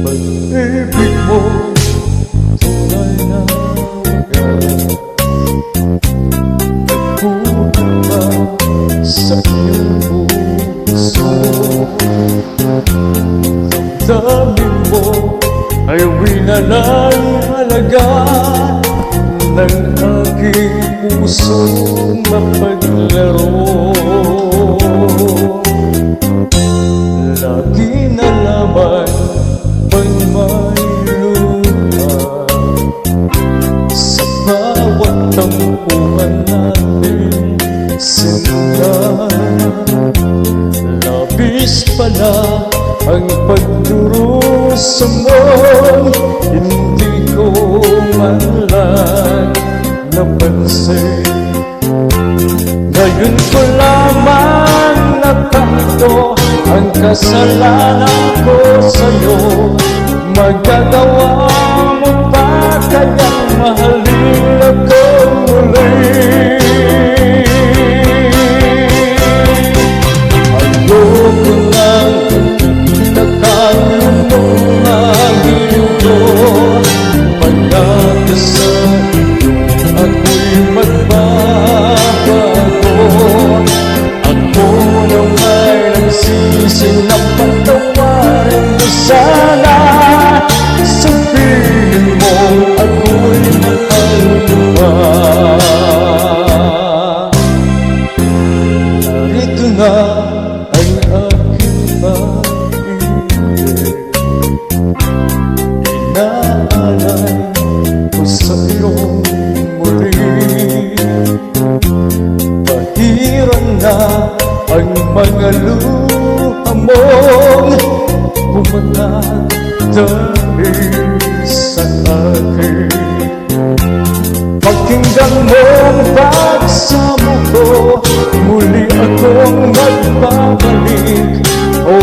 Pag-ibig mo tunay na wagas, nagkulang ba sa iyong puso? Damdamin mo ay winalang halaga ng aking pusong mapaglaro. Lagi na laban pag may luha sa bawat tampuhan natin singa. Labis pala ang pagdurusa mo, hindi ko man lang napansin. Ngayon ko lamang natanto ang kasalanan ko sa'yo. Magagawa mo pa kayang mahalin ako muli? Ayoko nang nakakaroon ng iyong pagkakasal, ako'y magbabago. Ako nang may nagsisi na patawarin mo sana. Sabihin mo ako'y mahal mo ba? Narito na ang aking pag-ibig, inaalay ko sa iyong muli. Pahiran na ang mga luha mong bumanat dahil sa akin. Pakinggan mong pagsamo ko, muli akong magbabalik. O